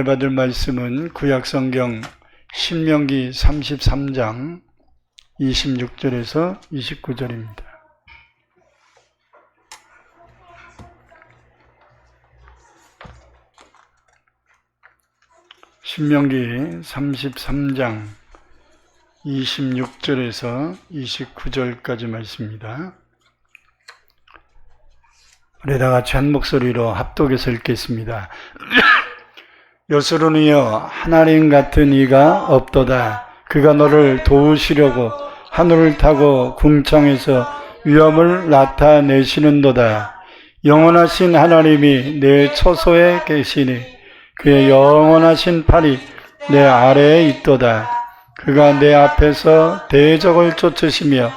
받을 말씀은 구약성경 신명기 33장 26절에서 29절입니다. 신명기 33장 26절에서 29절까지 말씀입니다. 우리 다 같이 한 목소리로 합독해서 읽겠습니다. 여수론이여, 하나님 같은 이가 없도다. 그가 너를 도우시려고 하늘을 타고 궁창에서 위엄을 나타내시는도다. 영원하신 하나님이 내 처소에 계시니 그의 영원하신 팔이 내 아래에 있도다. 그가 내 앞에서 대적을 쫓으시며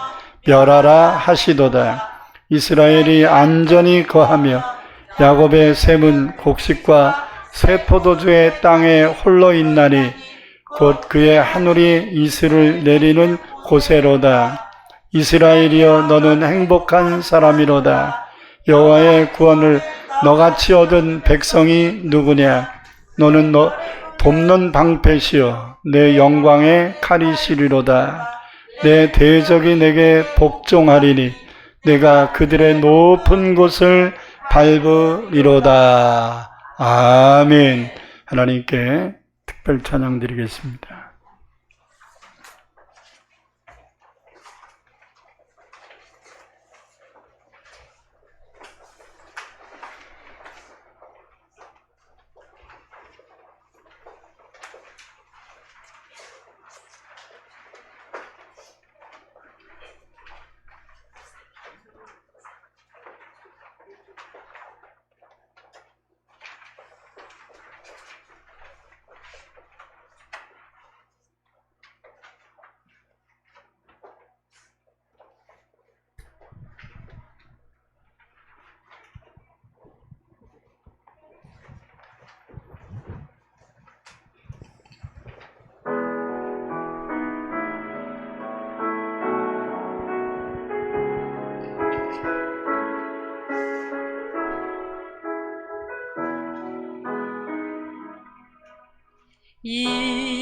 멸하라 하시도다. 이스라엘이 안전히 거하며 야곱의 샘은 곡식과 새 포도주의 땅에 홀로 있나니 곧 그의 하늘이 이슬을 내리는 곳에로다. 이스라엘이여, 너는 행복한 사람이로다. 여호와의 구원을 너같이 얻은 백성이 누구냐? 너는 돕는 방패시여, 내 영광의 칼이시리로다. 내 대적이 내게 복종하리니 내가 그들의 높은 곳을 밟으리로다. 아멘. 하나님께 특별 찬양 드리겠습니다.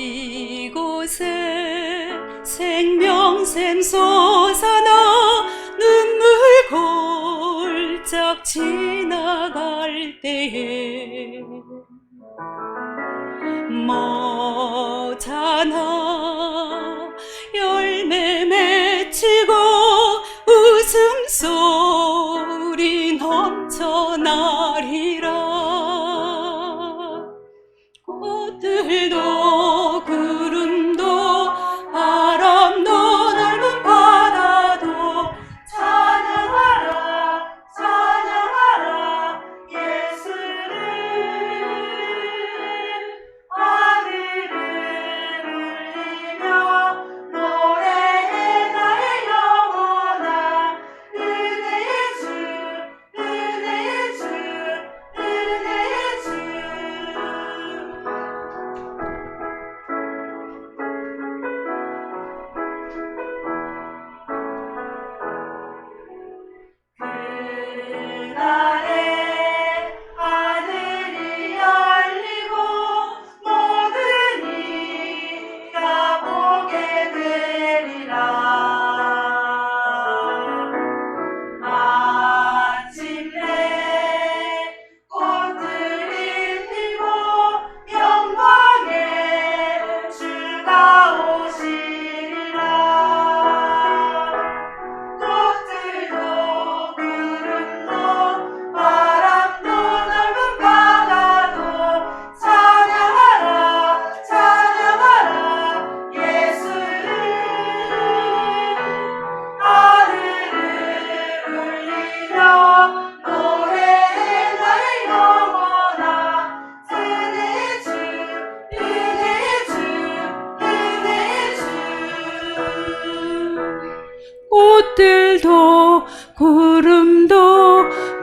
이곳에 생명샘 솟아나 눈물 골짝 지나갈 때에 머잖아 열매 맺히고 웃음소리 넘쳐나리라. 꽃들도 구름도 바람도 넓은 바다도 찬양하라 찬양하라 예수를. 하늘을 울리며 노래해 나의 영혼아. 은혜의 주 은혜의 주 은혜의 주. 그날에 하늘이 열리고 모든 이가 보게 되리라. 마침내 꽃들이 피고 영광의 주가 오시리라. 꽃들도 구름도 바람도 넓은 바다도 찬양하라 찬양하라 예수를. 하늘을 울리며 노래해 나의 영혼아. 은혜의 주 은혜의 주 은혜의 주. 꽃들도 구름도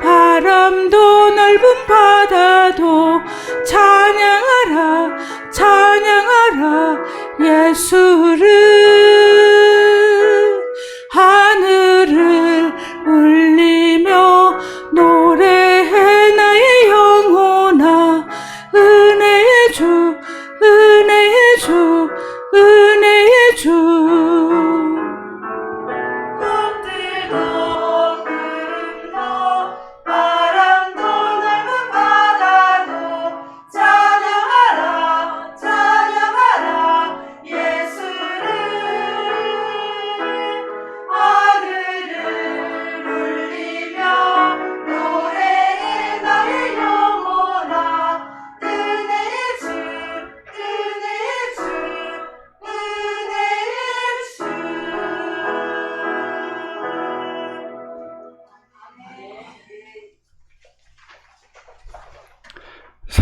바람도 넓은 바다도 찬양하라 찬양하라 예수를. 하늘을 울리며 노래해 나의 영혼아. 은혜의 주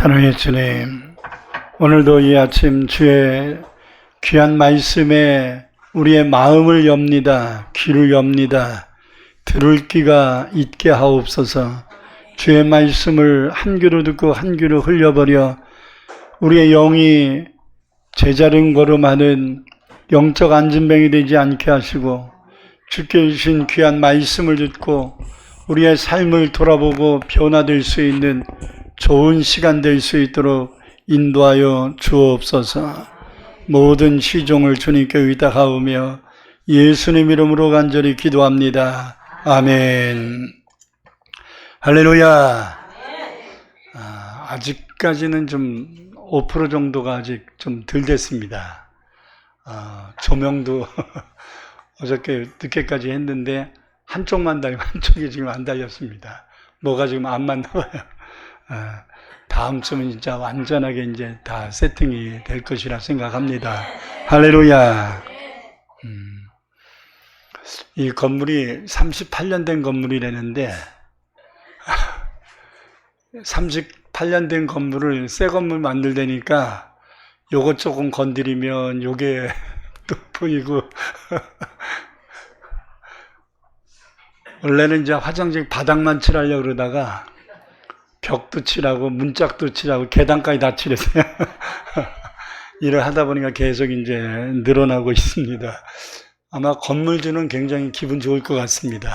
사랑의 주님, 오늘도 이 아침 주의 귀한 말씀에 우리의 마음을 엽니다. 귀를 엽니다. 들을 귀가 있게 하옵소서. 주의 말씀을 한 귀로 듣고 한 귀로 흘려버려 우리의 영이 제자른 걸음하는 영적 안진뱅이 되지 않게 하시고, 주께 주신 귀한 말씀을 듣고 우리의 삶을 돌아보고 변화될 수 있는 좋은 시간 될 수 있도록 인도하여 주옵소서. 모든 시종을 주님께 의탁하오며 예수님 이름으로 간절히 기도합니다. 아멘. 할렐루야. 아직까지는 좀 5% 정도가 아직 좀 덜 됐습니다. 조명도 어저께 늦게까지 했는데 한쪽만 달고 한쪽이 지금 안 달렸습니다. 뭐가 지금 안 맞나 봐요. 다음 주면 진짜 완전하게 이제 다 세팅이 될 것이라 생각합니다. 할렐루야. 이 건물이 38년 된 건물이라는데 38년 된 건물을 새 건물 만들다니까 요것 조금 건드리면 요게 또 보이고 원래는 이제 화장실 바닥만 칠하려고 그러다가 벽도 칠하고 문짝도 칠하고 계단까지 다 칠했어요. 일을 하다 보니까 계속 이제 늘어나고 있습니다. 아마 건물주는 굉장히 기분 좋을 것 같습니다.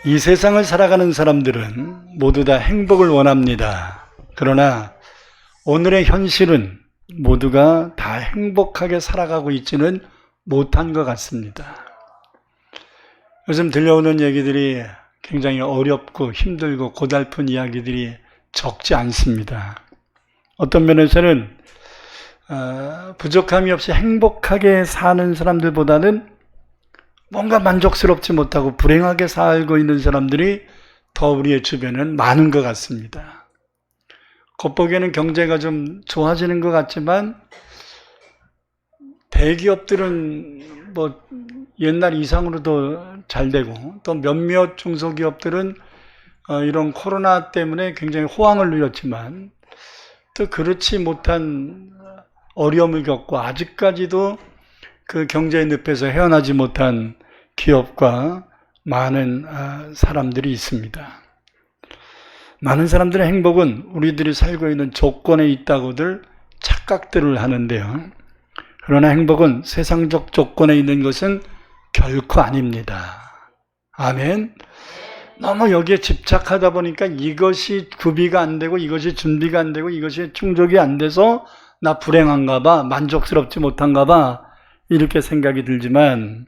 이 세상을 살아가는 사람들은 모두 다 행복을 원합니다. 그러나 오늘의 현실은 모두가 다 행복하게 살아가고 있지는 못한 것 같습니다. 요즘 들려오는 얘기들이 굉장히 어렵고 힘들고 고달픈 이야기들이 적지 않습니다. 어떤 면에서는 부족함이 없이 행복하게 사는 사람들보다는 뭔가 만족스럽지 못하고 불행하게 살고 있는 사람들이 더 우리의 주변에는 많은 것 같습니다. 겉보기에는 경제가 좀 좋아지는 것 같지만 대기업들은 뭐 옛날 이상으로 더 잘 되고, 또 몇몇 중소기업들은 이런 코로나 때문에 굉장히 호황을 누렸지만 또 그렇지 못한 어려움을 겪고 아직까지도 그 경제의 늪에서 헤어나지 못한 기업과 많은 사람들이 있습니다. 많은 사람들의 행복은 우리들이 살고 있는 조건에 있다고들 착각들을 하는데요. 그러나 행복은 세상적 조건에 있는 것은 결코 아닙니다. 아멘. 너무 여기에 집착하다 보니까 이것이 구비가 안 되고 이것이 준비가 안 되고 이것이 충족이 안 돼서 나 불행한가 봐, 만족스럽지 못한가 봐, 이렇게 생각이 들지만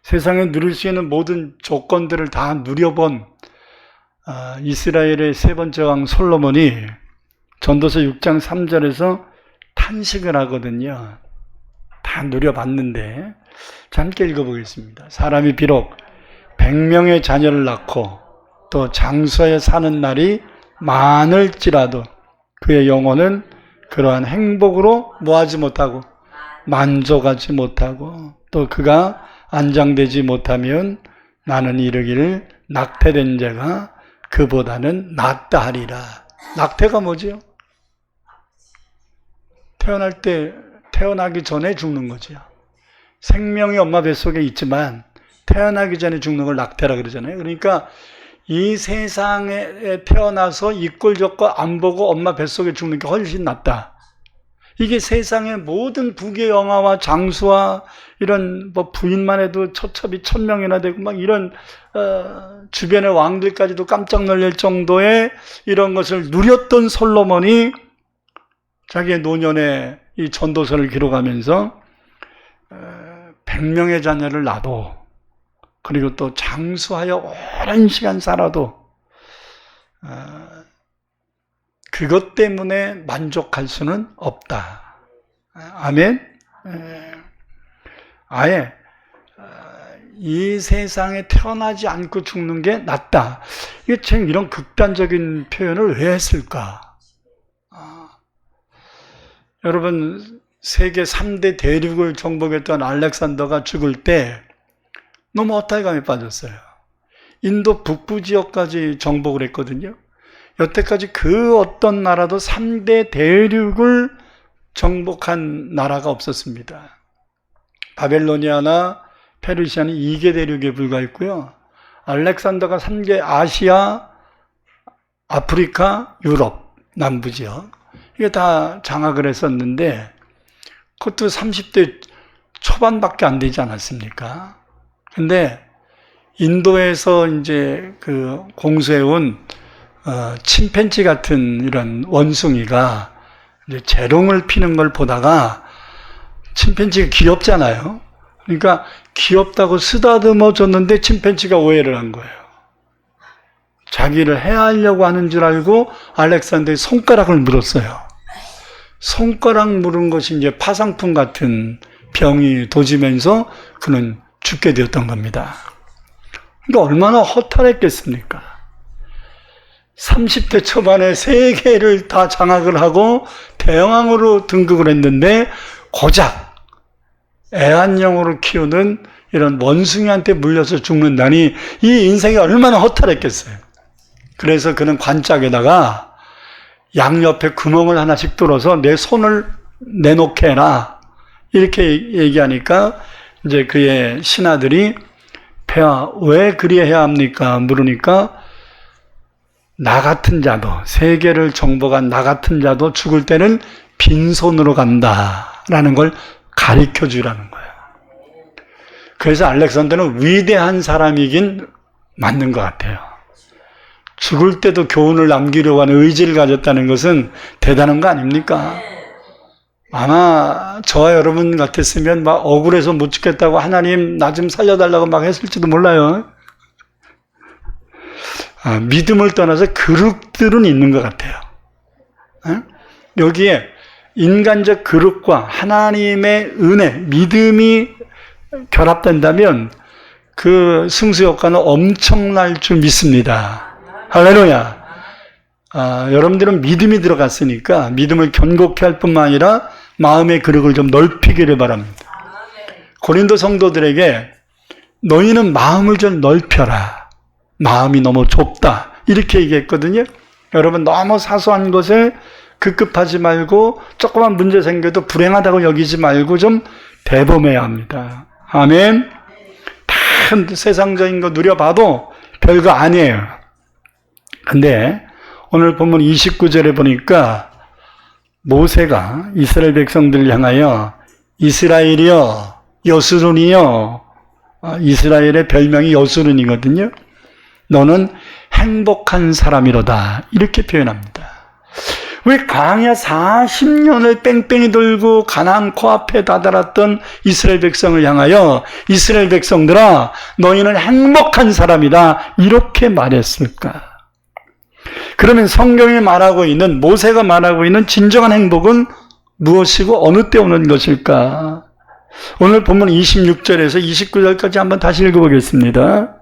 세상에 누릴 수 있는 모든 조건들을 다 누려본 이스라엘의 세 번째 왕 솔로몬이 전도서 6장 3절에서 탄식을 하거든요. 다 누려봤는데 함께 읽어보겠습니다. 사람이 비록 100명의 자녀를 낳고 또 장수하여 사는 날이 많을지라도 그의 영혼은 그러한 행복으로 뭐하지 못하고 만족하지 못하고 또 그가 안장되지 못하면 나는 이르기를 낙태된 자가 그보다는 낫다 하리라. 낙태가 뭐지요? 태어나기 전에 죽는 거지요. 생명이 엄마 뱃속에 있지만 태어나기 전에 죽는 걸 낙태라 그러잖아요. 그러니까 이 세상에 태어나서 이 꼴 저꼴 안 보고 엄마 뱃속에 죽는 게 훨씬 낫다. 이게 세상의 모든 부귀 영화와 장수와 이런 뭐 부인만 해도 처첩이 1000명이나 되고 막 이런 주변의 왕들까지도 깜짝 놀랄 정도의 이런 것을 누렸던 솔로몬이 자기의 노년에 이 전도서를 기록하면서 100명의 자녀를 낳아도 그리고 또 장수하여 오랜 시간 살아도 그것 때문에 만족할 수는 없다. 아멘. 아예 이 세상에 태어나지 않고 죽는 게 낫다. 이게 참 이런 극단적인 표현을 왜 했을까? 여러분, 세계 3대 대륙을 정복했던 알렉산더가 죽을 때 너무 허탈감에 빠졌어요. 인도 북부 지역까지 정복을 했거든요. 여태까지 그 어떤 나라도 3대 대륙을 정복한 나라가 없었습니다. 바벨로니아나 페르시아는 2개 대륙에 불과했고요. 알렉산더가 3개 아시아, 아프리카, 유럽, 남부지역 이게 다 장악을 했었는데 그것도 30대 초반밖에 안 되지 않았습니까? 근데 인도에서 이제 그 공수해온 침팬지 같은 이런 원숭이가 이제 재롱을 피는 걸 보다가 침팬지가 귀엽잖아요. 그러니까 귀엽다고 쓰다듬어 줬는데 침팬지가 오해를 한 거예요. 자기를 해하려고 하는 줄 알고 알렉산더의 손가락을 물었어요. 손가락 물은 것이 이제 파상풍 같은 병이 도지면서 그는 죽게 되었던 겁니다. 그러니까 얼마나 허탈했겠습니까? 30대 초반에 3개를 다 장악을 하고 대왕으로 등극을 했는데 고작 애완용으로 키우는 이런 원숭이한테 물려서 죽는다니 이 인생이 얼마나 허탈했겠어요. 그래서 그는 관짝에다가 양옆에 구멍을 하나씩 뚫어서 내 손을 내놓게 해라 이렇게 얘기하니까 이제 그의 신하들이 폐하 왜 그리해야 합니까? 물으니까 나 같은 자도 세계를 정복한 나 같은 자도 죽을 때는 빈손으로 간다라는 걸 가르쳐 주라는 거예요. 그래서 알렉산더는 위대한 사람이긴 맞는 것 같아요. 죽을 때도 교훈을 남기려고 하는 의지를 가졌다는 것은 대단한 거 아닙니까? 아마 저와 여러분 같았으면 막 억울해서 못 죽겠다고 하나님 나 좀 살려달라고 막 했을지도 몰라요. 믿음을 떠나서 그릇들은 있는 것 같아요. 여기에 인간적 그릇과 하나님의 은혜, 믿음이 결합된다면 그 승수효과는 엄청날 줄 믿습니다. 할렐루야. 여러분들은 믿음이 들어갔으니까 믿음을 견고케 할 뿐만 아니라 마음의 그릇을 좀 넓히기를 바랍니다. 고린도 성도들에게 너희는 마음을 좀 넓혀라. 마음이 너무 좁다. 이렇게 얘기했거든요. 여러분 너무 사소한 것에 급급하지 말고 조그만 문제 생겨도 불행하다고 여기지 말고 좀 대범해야 합니다. 아멘. 다 세상적인 거 누려봐도 별거 아니에요. 근데 오늘 본문 29절에 보니까 모세가 이스라엘 백성들을 향하여 이스라엘이여 여수론이여, 이스라엘의 별명이 여수론이거든요. 너는 행복한 사람이로다 이렇게 표현합니다. 왜 광야 40년을 뺑뺑이 돌고 가나안 코앞에 다다랐던 이스라엘 백성을 향하여 이스라엘 백성들아 너희는 행복한 사람이다 이렇게 말했을까? 그러면 성경이 말하고 있는 모세가 말하고 있는 진정한 행복은 무엇이고 어느 때 오는 것일까? 오늘 본문 26절에서 29절까지 한번 다시 읽어보겠습니다.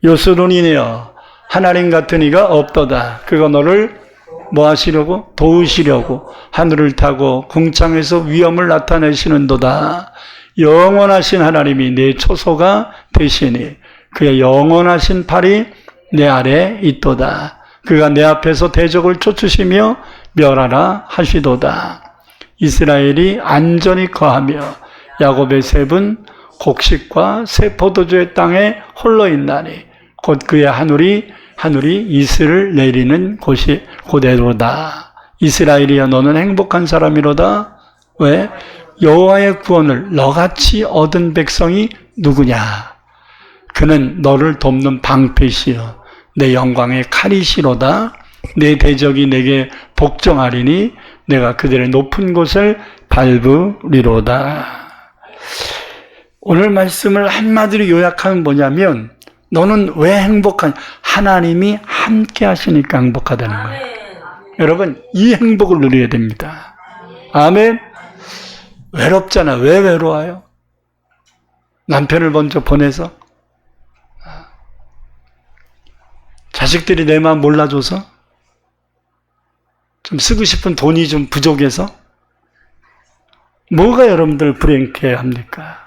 여수론이여 하나님 같은 이가 없도다. 그가 너를 뭐 하시려고? 도우시려고 하늘을 타고 궁창에서 위엄을 나타내시는도다. 영원하신 하나님이 내 초소가 되시니 그의 영원하신 팔이 내 아래 있도다. 그가 내 앞에서 대적을 쫓으시며 멸하라 하시도다. 이스라엘이 안전히 거하며 야곱의 셉은 곡식과 새 포도주의 땅에 홀로 있나니 곧 그의 하늘이 이슬을 내리는 곳이 고대로다. 이스라엘이여 너는 행복한 사람이로다. 왜? 여호와의 구원을 너같이 얻은 백성이 누구냐? 그는 너를 돕는 방패시여 내 영광의 칼이시로다. 내 대적이 내게 복종하리니 내가 그들의 높은 곳을 밟으리로다. 오늘 말씀을 한마디로 요약하면 뭐냐면 너는 왜 행복한? 하나님이 함께 하시니까 행복하다는 거예요. 여러분 이 행복을 누려야 됩니다. 아멘. 외롭잖아. 왜 외로워요? 남편을 먼저 보내서? 자식들이 내 마음 몰라줘서? 좀 쓰고 싶은 돈이 좀 부족해서? 뭐가 여러분들 불행케 합니까?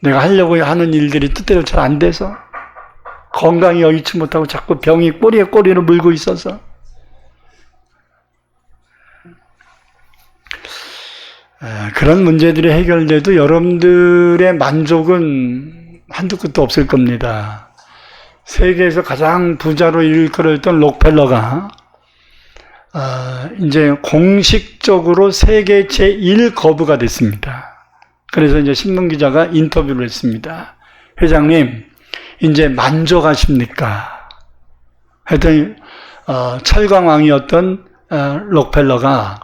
내가 하려고 하는 일들이 뜻대로 잘 안 돼서? 건강이 여의치 못하고 자꾸 병이 꼬리에 꼬리를 물고 있어서. 그런 문제들이 해결돼도 여러분들의 만족은 한두 끝도 없을 겁니다. 세계에서 가장 부자로 일컬었던 록펠러가 이제 공식적으로 세계 제1거부가 됐습니다. 그래서 이제 신문기자가 인터뷰를 했습니다. 회장님, 이제 만족하십니까? 하여튼 철강왕이었던 록펠러가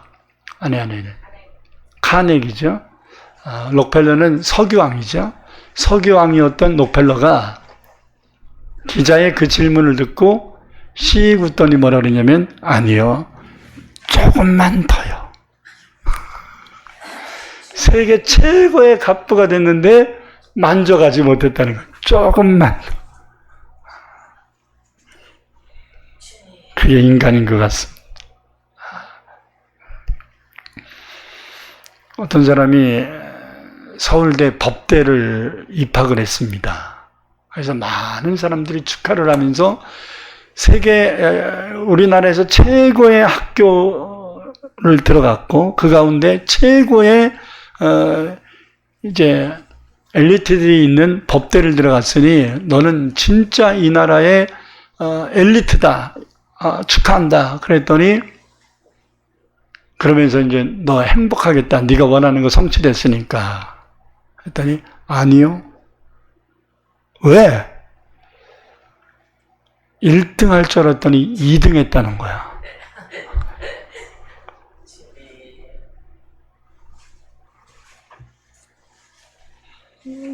카네기죠. 록펠러는 석유왕이죠. 석유왕이었던 록펠러가 기자의 그 질문을 듣고 씩 웃더니 뭐라 그러냐면, 아니요, 조금만 더요. 세계 최고의 갑부가 됐는데 만족하지 못했다는 거예요. 조금만. 그게 인간인 것 같습니다. 어떤 사람이 서울대 법대를 입학을 했습니다. 그래서 많은 사람들이 축하를 하면서 우리나라에서 최고의 학교를 들어갔고, 그 가운데 최고의 이제 엘리트들이 있는 법대를 들어갔으니 너는 진짜 이 나라의 엘리트다. 축하한다. 그랬더니 그러면서 이제 너 행복하겠다. 네가 원하는 거 성취됐으니까. 했더니 아니요. 왜? 1등 할 줄 알았더니 2등 했다는 거야.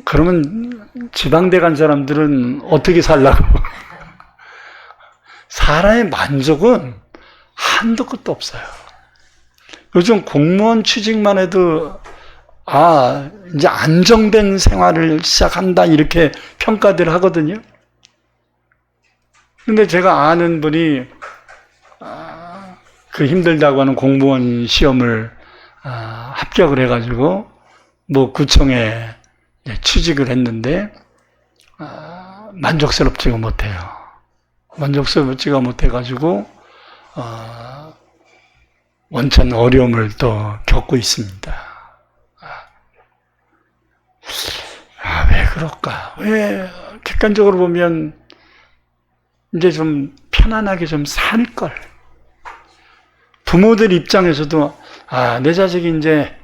그러면 지방대 간 사람들은 어떻게 살라고? 사람의 만족은 한도 끝도 없어요. 요즘 공무원 취직만 해도 이제 안정된 생활을 시작한다 이렇게 평가들 하거든요. 근데 제가 아는 분이 그 힘들다고 하는 공무원 시험을 합격을 해가지고 뭐 구청에 취직을 했는데 만족스럽지가 못해요. 만족스럽지가 못해가지고 원천 어려움을 또 겪고 있습니다. 왜 그럴까? 왜 객관적으로 보면 이제 좀 편안하게 좀 살 걸. 부모들 입장에서도 내 자식이 이제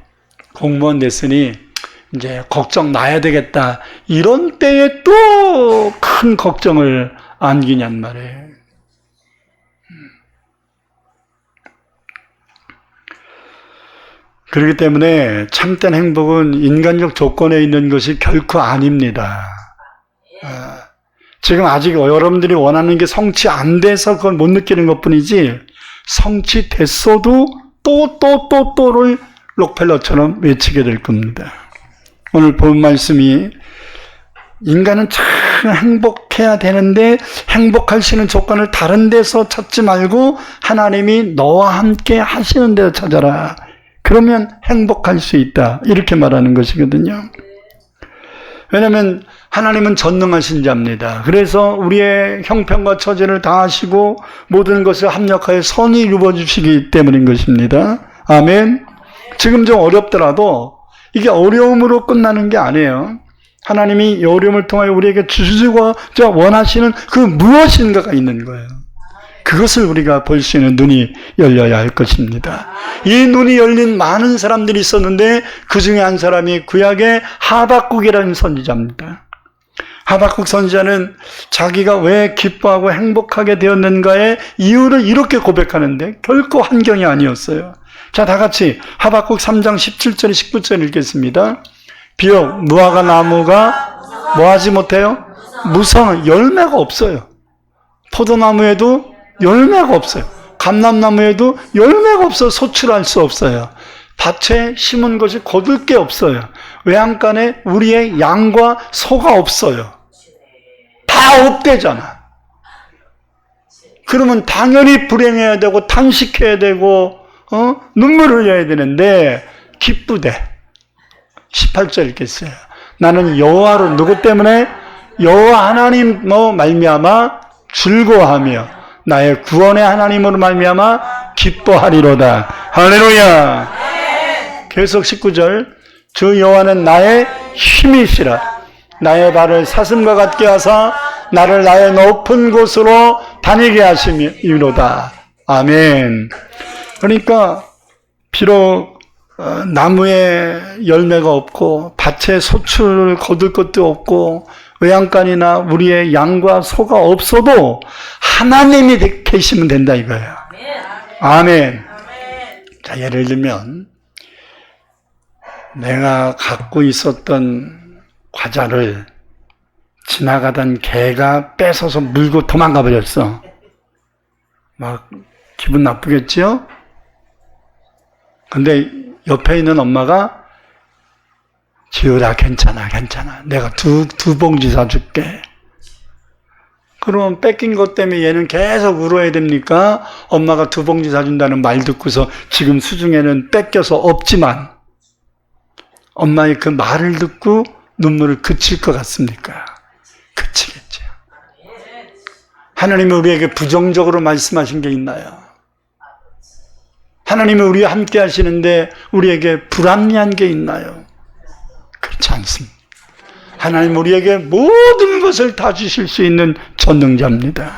공무원 됐으니 이제 걱정 놔야 되겠다. 이런 때에 또 큰 걱정을 안기냔 말이에요. 그렇기 때문에 참된 행복은 인간적 조건에 있는 것이 결코 아닙니다. 지금 아직 여러분들이 원하는 게 성취 안 돼서 그걸 못 느끼는 것뿐이지, 성취됐어도 또를 록펠러처럼 외치게 될 겁니다. 오늘 본 말씀이 인간은 참 행복해야 되는데 행복할 수 있는 조건을 다른 데서 찾지 말고 하나님이 너와 함께 하시는 데서 찾아라. 그러면 행복할 수 있다. 이렇게 말하는 것이거든요. 왜냐하면 하나님은 전능하신 자입니다. 그래서 우리의 형편과 처지를 다 아시고 모든 것을 합력하여 선히 이루어주시기 때문인 것입니다. 아멘. 지금 좀 어렵더라도 이게 어려움으로 끝나는 게 아니에요. 하나님이 이 어려움을 통하여 우리에게 주시고자 원하시는 그 무엇인가가 있는 거예요. 그것을 우리가 볼 수 있는 눈이 열려야 할 것입니다. 이 눈이 열린 많은 사람들이 있었는데 그 중에 한 사람이 구약의 하박국이라는 선지자입니다. 하박국 선지자는 자기가 왜 기뻐하고 행복하게 되었는가의 이유를 이렇게 고백하는데 결코 환경이 아니었어요. 자, 다 같이 하박국 3장 17절 19절 읽겠습니다. 비록 무화과 나무가 뭐하지 못해요? 무성, 열매가 없어요. 포도나무에도 열매가 없어요. 감람나무에도 열매가 없어 소출할 수 없어요. 밭에 심은 것이 거둘 게 없어요. 외양간에 우리의 양과 소가 없어요. 다 없대잖아. 그러면 당연히 불행해야 되고 탄식해야 되고 눈물을 흘려야 되는데 기쁘대. 18절 읽겠어요. 나는 여호와로 누구 때문에? 여호와 하나님으로 말미암아 즐거워하며 나의 구원의 하나님으로 말미암아 기뻐하리로다. 할렐루야. 계속 19절 주 여호와는 나의 힘이시라. 나의 발을 사슴과 같게 하사 나를 나의 높은 곳으로 다니게 하심이로다. 아멘. 그러니까 비록 나무에 열매가 없고 밭에 소출을 거둘 것도 없고 외양간이나 우리의 양과 소가 없어도 하나님이 계시면 된다 이거예요. 아멘. 자, 예를 들면 내가 갖고 있었던 과자를 지나가던 개가 뺏어서 물고 도망가 버렸어. 막 기분 나쁘겠죠? 근데 옆에 있는 엄마가 지우라 괜찮아 내가 두 봉지 사줄게. 그러면 뺏긴 것 때문에 얘는 계속 울어야 됩니까? 엄마가 두 봉지 사준다는 말 듣고서 지금 수중에는 뺏겨서 없지만 엄마의 그 말을 듣고 눈물을 그칠 것 같습니까? 그치겠죠. 하나님은 우리에게 부정적으로 말씀하신 게 있나요? 하나님은 우리와 함께 하시는데 우리에게 불합리한 게 있나요? 그렇지 않습니다. 하나님 우리에게 모든 것을 다 주실 수 있는 전능자입니다.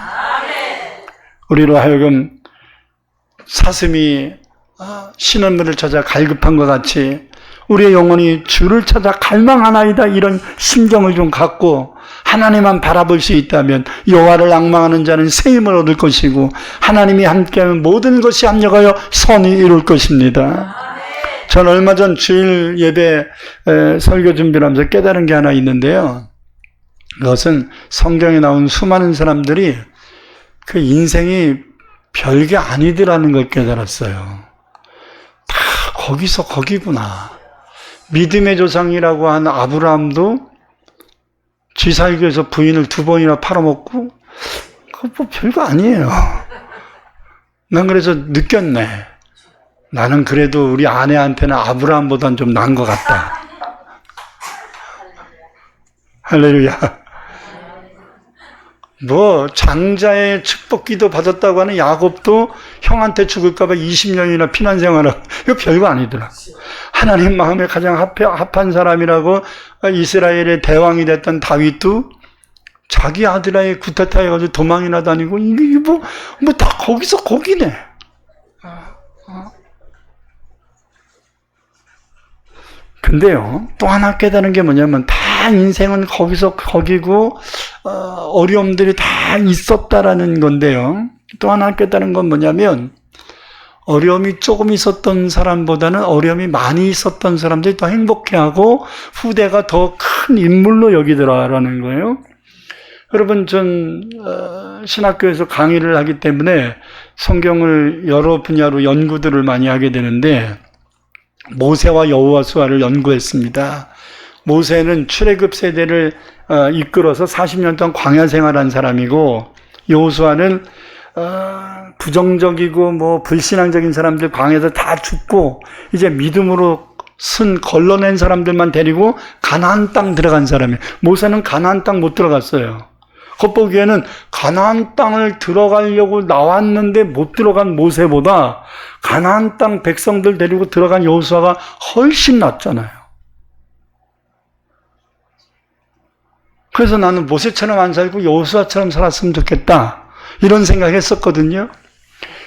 우리로 하여금 사슴이 시냇물을 찾아 갈급한 것 같이 우리의 영혼이 주를 찾아 갈망하나이다 이런 심정을 좀 갖고 하나님만 바라볼 수 있다면 여호와를 앙망하는 자는 새 힘을 얻을 것이고 하나님이 함께하면 모든 것이 합력하여 선이 이룰 것입니다. 전 얼마 전 주일 예배 설교 준비를 하면서 깨달은 게 하나 있는데요. 그것은 성경에 나온 수많은 사람들이 그 인생이 별게 아니더라는 걸 깨달았어요. 다 거기서 거기구나. 믿음의 조상이라고 한 아브라함도 지 살기 위해서 부인을 2번이나 팔아먹고 그거 뭐 별거 아니에요. 난 그래서 느꼈네. 나는 그래도 우리 아내한테는 아브라함보단 좀 나은 것 같다. 할렐루야. 뭐 장자의 축복기도 받았다고 하는 야곱도 형한테 죽을까 봐 20년이나 피난 생활을 이거 별거 아니더라. 하나님 마음에 가장 합한 사람이라고 이스라엘의 대왕이 됐던 다윗도 자기 아들아의 구태타 해가지고 도망이나 다니고 이게 뭐 다 거기서 거기네. 근데요, 또 하나 깨달은 게 뭐냐면 다 인생은 거기서 거기고 어려움들이 다 있었다라는 건데요. 또 하나 깨달은 건 뭐냐면 어려움이 조금 있었던 사람보다는 어려움이 많이 있었던 사람들이 더 행복해하고 후대가 더 큰 인물로 여기더라라는 거예요. 여러분, 전 신학교에서 강의를 하기 때문에 성경을 여러 분야로 연구들을 많이 하게 되는데 모세와 여호수아를 연구했습니다. 모세는 출애굽 세대를 이끌어서 40년 동안 광야 생활한 사람이고 여호수아는 부정적이고 뭐 불신앙적인 사람들 광야에서 다 죽고 이제 믿음으로 걸러낸 사람들만 데리고 가나안 땅 들어간 사람이에요. 모세는 가나안 땅 못 들어갔어요. 겉보기에는 가나안 땅을 들어가려고 나왔는데 못 들어간 모세보다 가나안 땅 백성들 데리고 들어간 여호수아가 훨씬 낫잖아요. 그래서 나는 모세처럼 안 살고 여호수아처럼 살았으면 좋겠다 이런 생각했었거든요.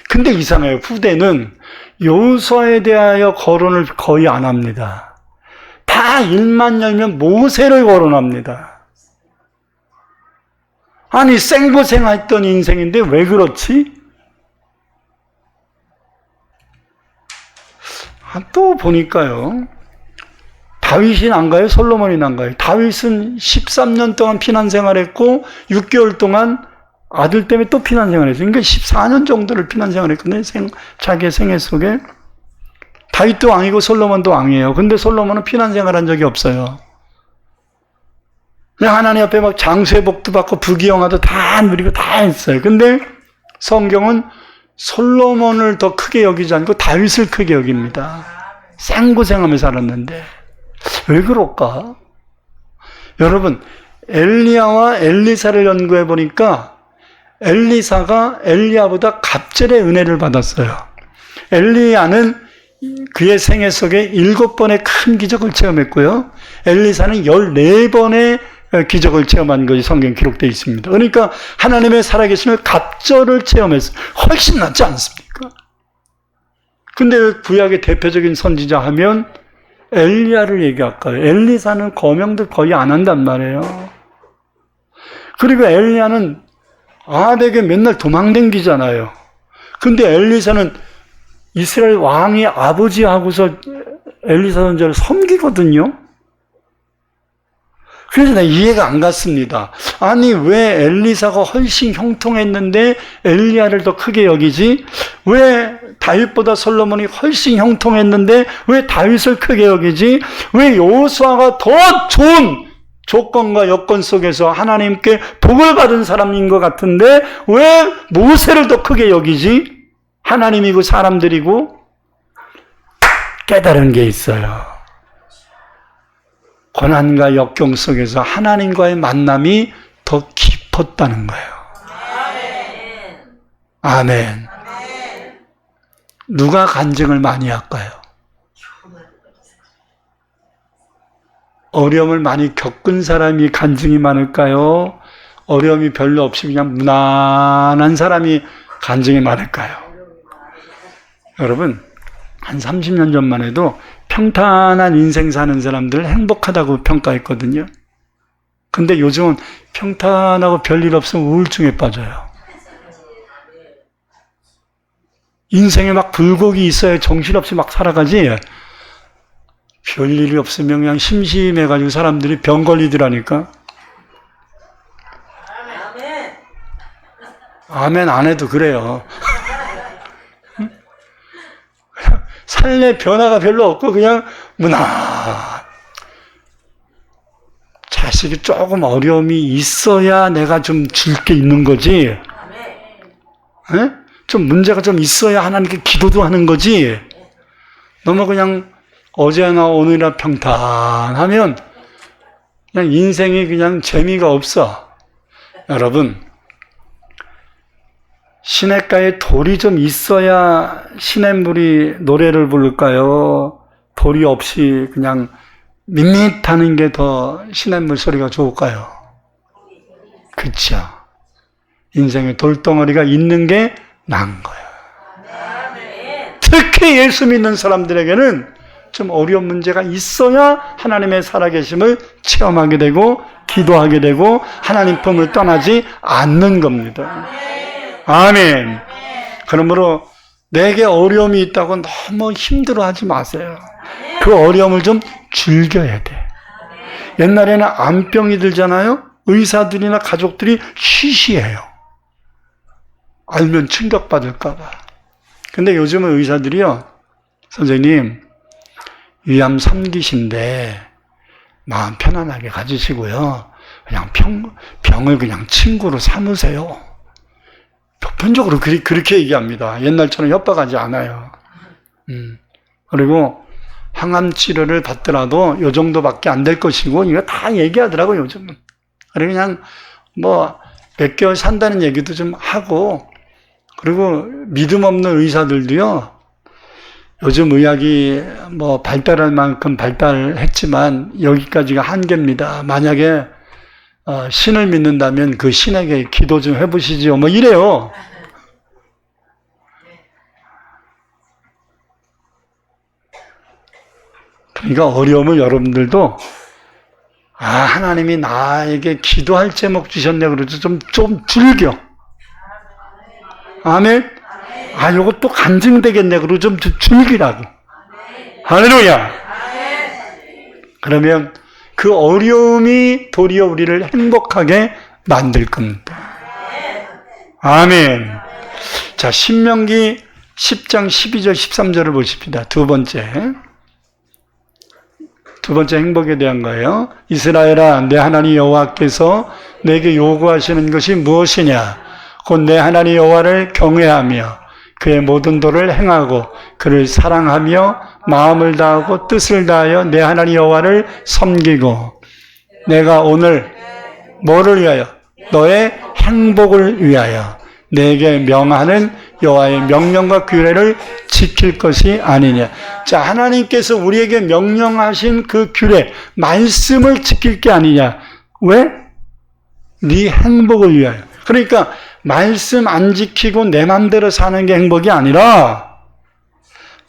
근데 이상해요. 후대는 여호수아에 대하여 거론을 거의 안 합니다. 다 일만 열면 모세를 거론합니다. 아니 생고생했던 인생인데 왜 그렇지? 또 보니까요. 다윗이 난가요? 솔로몬이 난가요? 다윗은 13년 동안 피난 생활했고 6개월 동안 아들 때문에 또 피난 생활했어요. 그러니까 14년 정도를 피난 생활했거든요. 자기의 생애 속에. 다윗도 왕이고 솔로몬도 왕이에요. 근데 솔로몬은 피난 생활한 적이 없어요. 그냥 하나님 앞에 막 장수의 복도 받고 부귀영화도 다 누리고 다 했어요. 근데 성경은 솔로몬을 더 크게 여기지 않고 다윗을 크게 여깁니다. 생고생하며 살았는데 왜 그럴까? 여러분, 엘리야와 엘리사를 연구해 보니까 엘리사가 엘리야보다 갑절의 은혜를 받았어요. 엘리야는 그의 생애 속에 7번의 큰 기적을 체험했고요. 엘리사는 14번의 기적을 체험한 것이 성경에 기록되어 있습니다. 그러니까 하나님의 살아계심을 갑절을 체험했어요. 훨씬 낫지 않습니까? 근데 왜 구약의 대표적인 선지자 하면 엘리야를 얘기할까요? 엘리사는 거명도 거의 안 한단 말이에요. 그리고 엘리야는 아합에게 맨날 도망댕기잖아요. 근데 엘리사는 이스라엘 왕이 아버지하고서 엘리사 선지자를 섬기거든요. 그래서 내가 이해가 안 갔습니다. 아니 왜 엘리사가 훨씬 형통했는데 엘리야를 더 크게 여기지? 왜 다윗보다 솔로몬이 훨씬 형통했는데 왜 다윗을 크게 여기지? 왜 여호수아가 더 좋은 조건과 여건 속에서 하나님께 복을 받은 사람인 것 같은데 왜 모세를 더 크게 여기지? 하나님이고 사람들이고. 깨달은 게 있어요. 고난과 역경 속에서 하나님과의 만남이 더 깊었다는 거예요. 아멘. 누가 간증을 많이 할까요? 어려움을 많이 겪은 사람이 간증이 많을까요? 어려움이 별로 없이 그냥 무난한 사람이 간증이 많을까요? 여러분, 한 30년 전만 해도 평탄한 인생 사는 사람들 행복하다고 평가했거든요. 근데 요즘은 평탄하고 별일 없으면 우울증에 빠져요. 인생에 막 굴곡이 있어야 정신없이 막 살아가지. 별일이 없으면 그냥 심심해가지고 사람들이 병 걸리더라니까. 아멘 안 해도 그래요. 삶의 변화가 별로 없고 그냥 자식이 조금 어려움이 있어야 내가 좀 줄 게 있는 거지. 에? 좀 문제가 좀 있어야 하나님께 기도도 하는 거지. 너무 그냥 어제나 오늘이나 평탄하면 그냥 인생이 그냥 재미가 없어. 여러분, 시냇가에 돌이 좀 있어야 시냇물이 노래를 부를까요? 돌이 없이 그냥 밋밋하는 게 더 시냇물 소리가 좋을까요? 그렇죠. 인생에 돌덩어리가 있는 게 나은 거예요. 특히 예수 믿는 사람들에게는 좀 어려운 문제가 있어야 하나님의 살아계심을 체험하게 되고 기도하게 되고 하나님 품을 떠나지 않는 겁니다. 아멘. 그러므로 내게 어려움이 있다고 너무 힘들어하지 마세요. 그 어려움을 좀 즐겨야 돼. 옛날에는 암병이 들잖아요. 의사들이나 가족들이 쉬쉬해요. 알면 충격받을까 봐. 근데 요즘은 의사들이요, 선생님 위암 3기신데 마음 편안하게 가지시고요, 그냥 병을 그냥 친구로 삼으세요. 보편적으로 그렇게 얘기합니다. 옛날처럼 협박하지 않아요. 그리고 항암 치료를 받더라도 요 정도밖에 안 될 것이고 이거 다 얘기하더라고요, 요즘은. 그리고 그냥 몇 개월 산다는 얘기도 좀 하고, 그리고 믿음 없는 의사들도요, 요즘 의학이 발달할 만큼 발달했지만 여기까지가 한계입니다. 만약에 신을 믿는다면 그 신에게 기도 좀 해보시지요. 이래요. 그러니까 어려움을 여러분들도 하나님이 나에게 기도할 제목 주셨네 그러죠. 좀 즐겨. 아멘. 요거 또 간증되겠네 그러고 좀 즐기라고. 할렐루야. 그러면 그 어려움이 도리어 우리를 행복하게 만들 겁니다. 아멘. 자, 신명기 10장 12절 13절을 보십시다. 두 번째 행복에 대한 거예요. 이스라엘아, 내 하나님 여호와께서 내게 요구하시는 것이 무엇이냐? 곧 내 하나님 여호와를 경외하며 그의 모든 도를 행하고 그를 사랑하며 마음을 다하고 뜻을 다하여 내 하나님 여호와를 섬기고 내가 오늘 뭐를 위하여? 너의 행복을 위하여 내게 명하는 여호와의 명령과 규례를 지킬 것이 아니냐. 자, 하나님께서 우리에게 명령하신 그 규례, 말씀을 지킬 게 아니냐. 왜? 네 행복을 위하여. 그러니까 말씀 안 지키고 내 맘대로 사는 게 행복이 아니라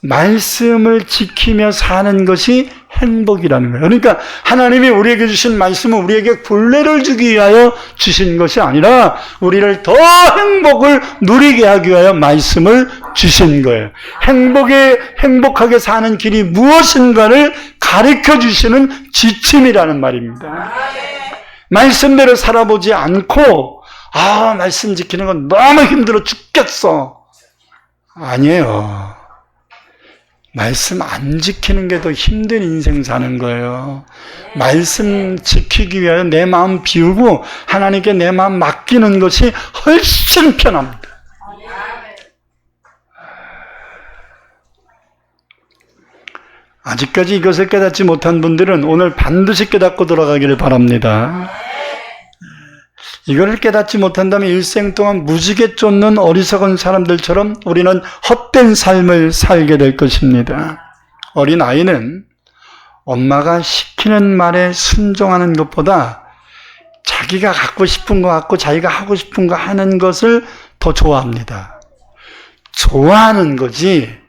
말씀을 지키며 사는 것이 행복이라는 거예요. 그러니까 하나님이 우리에게 주신 말씀은 우리에게 굴레를 주기 위하여 주신 것이 아니라 우리를 더 행복을 누리게 하기 위하여 말씀을 주신 거예요. 행복하게 사는 길이 무엇인가를 가르쳐 주시는 지침이라는 말입니다. 말씀대로 살아보지 않고 말씀 지키는 건 너무 힘들어 죽겠어. 아니에요. 말씀 안 지키는 게 더 힘든 인생 사는 거예요. 말씀 지키기 위하여 내 마음 비우고 하나님께 내 마음 맡기는 것이 훨씬 편합니다. 아직까지 이것을 깨닫지 못한 분들은 오늘 반드시 깨닫고 돌아가기를 바랍니다. 이걸 깨닫지 못한다면 일생 동안 무지개 쫓는 어리석은 사람들처럼 우리는 헛된 삶을 살게 될 것입니다. 어린 아이는 엄마가 시키는 말에 순종하는 것보다 자기가 갖고 싶은 거 갖고 자기가 하고 싶은 거 하는 것을 더 좋아합니다. 좋아하는 거지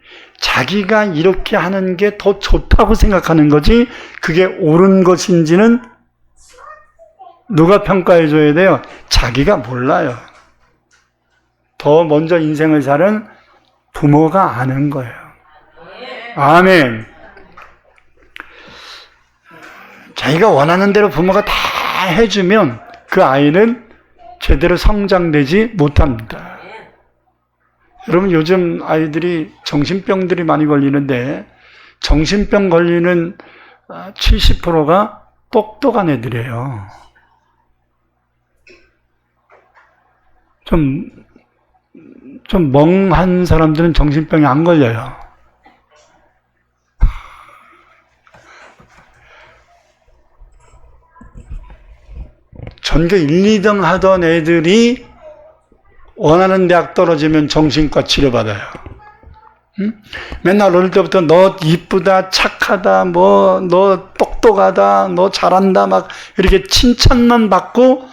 자기가 이렇게 하는 게 더 좋다고 생각하는 거지 그게 옳은 것인지는 누가 평가해 줘야 돼요? 자기가 몰라요. 더 먼저 인생을 사는 부모가 아는 거예요. 아멘. 자기가 원하는 대로 부모가 다 해주면 그 아이는 제대로 성장되지 못합니다. 여러분 요즘 아이들이 정신병들이 많이 걸리는데 정신병 걸리는 70%가 똑똑한 애들이에요. 좀 멍한 사람들은 정신병이 안 걸려요. 전교 1, 2등 하던 애들이 원하는 대학 떨어지면 정신과 치료받아요. 응? 맨날 어릴 때부터 너 이쁘다, 착하다, 너 똑똑하다, 너 잘한다, 막 이렇게 칭찬만 받고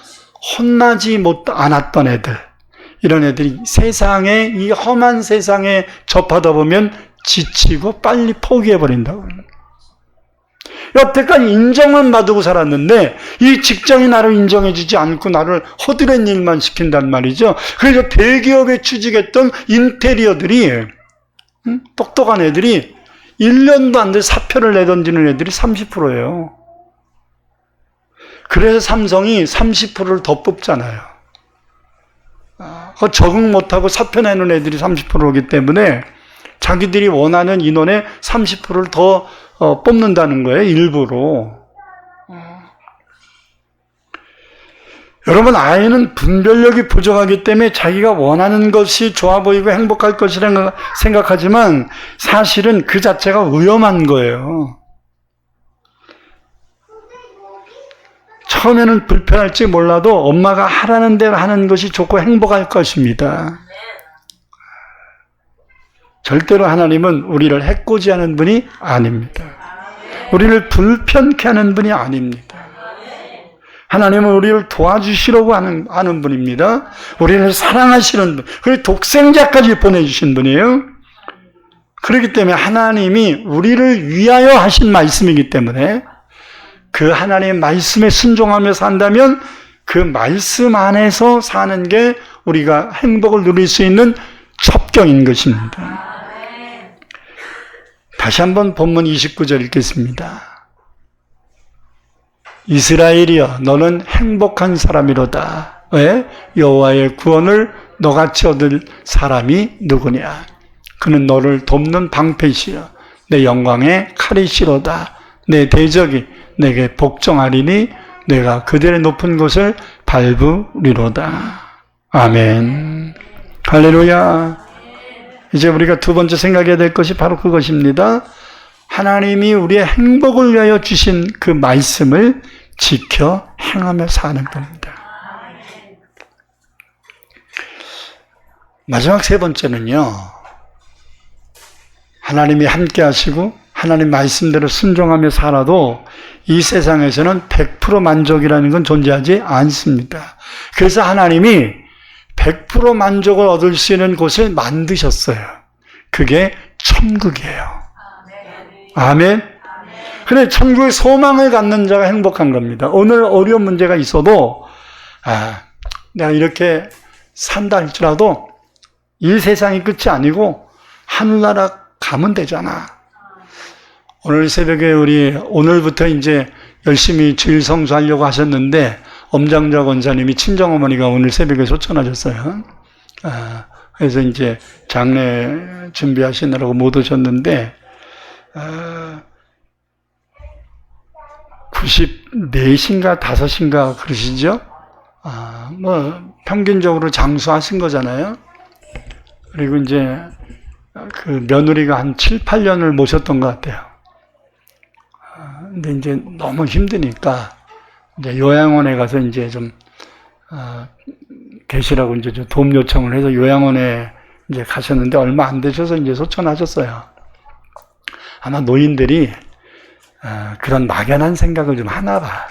혼나지 않았던 애들. 이런 애들이 세상에, 이 험한 세상에 접하다 보면 지치고 빨리 포기해버린다고. 여태까지 인정만 받고 살았는데 이 직장이 나를 인정해주지 않고 나를 허드렛 일만 시킨단 말이죠. 그래서 대기업에 취직했던 인테리어들이 똑똑한 애들이 1년도 안 돼 사표를 내던지는 애들이 30%예요. 그래서 삼성이 30%를 더 뽑잖아요. 적응 못하고 사표 내는 애들이 30%이기 때문에 자기들이 원하는 인원의 30%를 더 뽑는다는 거예요, 일부러. 여러분, 아이는 분별력이 부족하기 때문에 자기가 원하는 것이 좋아 보이고 행복할 것이라고 생각하지만 사실은 그 자체가 위험한 거예요. 처음에는 불편할지 몰라도 엄마가 하라는 대로 하는 것이 좋고 행복할 것입니다. 절대로 하나님은 우리를 해코지하는 분이 아닙니다. 우리를 불편케 하는 분이 아닙니다. 하나님은 우리를 도와주시려고 하는 분입니다. 우리를 사랑하시는 분, 그리고 독생자까지 보내주신 분이에요. 그렇기 때문에 하나님이 우리를 위하여 하신 말씀이기 때문에 그 하나님의 말씀에 순종하며 산다면 그 말씀 안에서 사는 게 우리가 행복을 누릴 수 있는 첩경인 것입니다. 다시 한번 본문 29절 읽겠습니다. 이스라엘이여 너는 행복한 사람이로다. 왜? 여호와의 구원을 너같이 얻을 사람이 누구냐? 그는 너를 돕는 방패시여 내 영광의 칼이시로다. 내 대적이 내게 복종하리니 내가 그들의 높은 곳을 밟으리로다. 아멘. 할렐루야. 이제 우리가 두 번째 생각해야 될 것이 바로 그것입니다. 하나님이 우리의 행복을 위하여 주신 그 말씀을 지켜 행하며 사는 겁니다. 마지막 세 번째는요, 하나님이 함께 하시고 하나님 말씀대로 순종하며 살아도 이 세상에서는 100% 만족이라는 건 존재하지 않습니다. 그래서 하나님이 100% 만족을 얻을 수 있는 곳을 만드셨어요. 그게 천국이에요. 아멘. 그래, 천국의 소망을 갖는 자가 행복한 겁니다. 오늘 어려운 문제가 있어도 내가 이렇게 산다 할지라도 이 세상이 끝이 아니고 하늘나라 가면 되잖아. 오늘 새벽에 오늘부터 이제 열심히 주일 성수하려고 하셨는데 엄장자 권사님이 친정어머니가 오늘 새벽에 소천하셨어요. 그래서 이제 장례 준비하시느라고 못 오셨는데 94신가 5신가 그러시죠? 뭐 평균적으로 장수하신 거잖아요. 그리고 이제 그 며느리가 한 7, 8년을 모셨던 것 같아요. 근데 이제 너무 힘드니까 이제 요양원에 가서 이제 좀 계시라고 이제 좀 도움 요청을 해서 요양원에 이제 가셨는데 얼마 안 되셔서 이제 소천하셨어요. 아마 노인들이 그런 막연한 생각을 좀 하나 봐.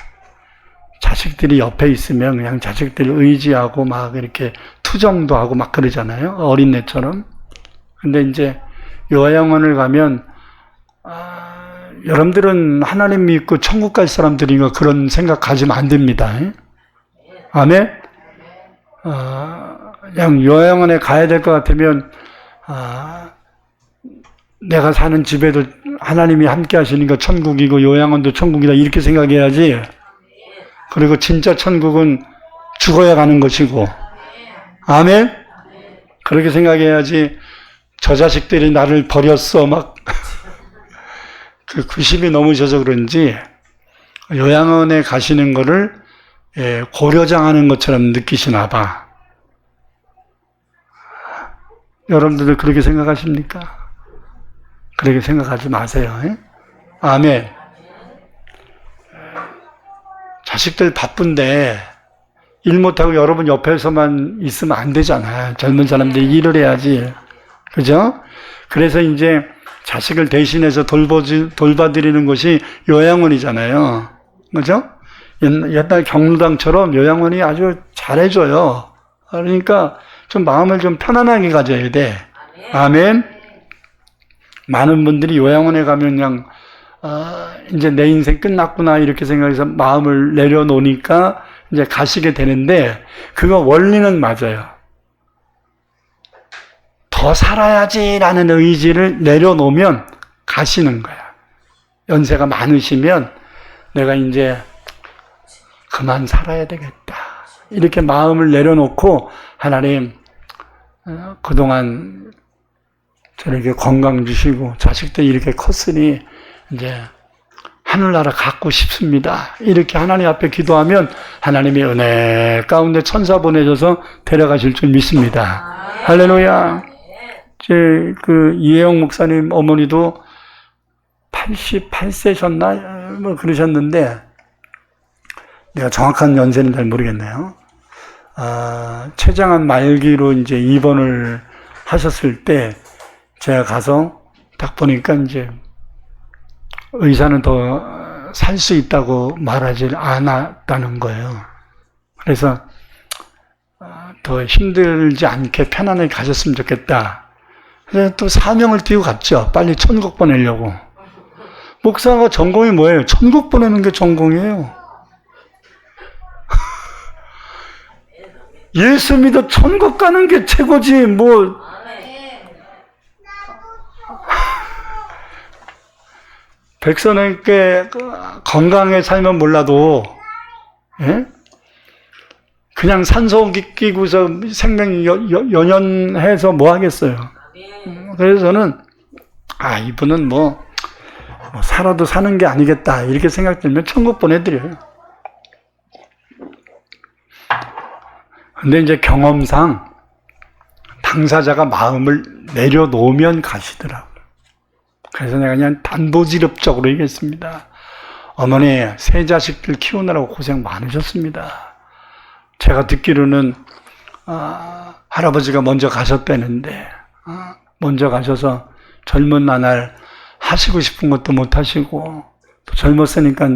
자식들이 옆에 있으면 그냥 자식들을 의지하고 막 이렇게 투정도 하고 막 그러잖아요. 어린애처럼. 근데 이제 요양원을 가면 여러분들은 하나님 믿고 천국 갈 사람들이니까 그런 생각 가지면 안 됩니다. 아멘? 그냥 요양원에 가야 될 것 같으면 내가 사는 집에도 하나님이 함께 하시니까 천국이고 요양원도 천국이다 이렇게 생각해야지. 그리고 진짜 천국은 죽어야 가는 것이고, 아멘? 그렇게 생각해야지. 저 자식들이 나를 버렸어 막 그 90이 넘으셔서 그런지 요양원에 가시는 거를 고려장하는 것처럼 느끼시나 봐. 여러분들도 그렇게 생각하십니까? 그렇게 생각하지 마세요. 아멘. 자식들 바쁜데 일 못하고 여러분 옆에서만 있으면 안 되잖아. 젊은 사람들이 일을 해야지. 그죠? 그래서 이제 자식을 대신해서 돌봐드리는 것이 요양원이잖아요. 그죠? 옛날 경로당처럼 요양원이 아주 잘해줘요. 그러니까 좀 마음을 좀 편안하게 가져야 돼. 아멘. 많은 분들이 요양원에 가면 그냥 이제 내 인생 끝났구나 이렇게 생각해서 마음을 내려놓으니까 이제 가시게 되는데 그거 원리는 맞아요. 더 살아야지라는 의지를 내려놓으면 가시는 거야. 연세가 많으시면 내가 이제 그만 살아야 되겠다. 이렇게 마음을 내려놓고 하나님 그동안 저렇게 건강 주시고 자식들 이렇게 컸으니 이제 하늘나라 갖고 싶습니다. 이렇게 하나님 앞에 기도하면 하나님이 은혜 가운데 천사 보내줘서 데려가실 줄 믿습니다. 할렐루야. 그 이혜영 목사님 어머니도 88세셨나 뭐 그러셨는데 내가 정확한 연세는 잘 모르겠네요. 췌장암 말기로 이제 입원을 하셨을 때 제가 가서 딱 보니까 이제 의사는 더 살 수 있다고 말하지 않았다는 거예요. 그래서 더 힘들지 않게 편안하게 가셨으면 좋겠다. 그래서 또 사명을 띄고 갔죠. 빨리 천국 보내려고. 목사가 전공이 뭐예요? 천국 보내는 게 전공이에요. 예수 믿어 천국 가는 게 최고지 뭐. 백성에게 건강에 살면 몰라도 그냥 산소 끼고서 생명 연연해서 뭐 하겠어요. 그래서 저는 이분은 뭐 살아도 사는 게 아니겠다 이렇게 생각 들면 천국 보내드려요. 근데 이제 경험상 당사자가 마음을 내려놓으면 가시더라고요. 그래서 내가 그냥 단도직입적으로 얘기했습니다. 어머니 세 자식들 키우느라고 고생 많으셨습니다. 제가 듣기로는 할아버지가 먼저 가셨다는데 먼저 가셔서 젊은 나날 하시고 싶은 것도 못 하시고 또 젊었으니까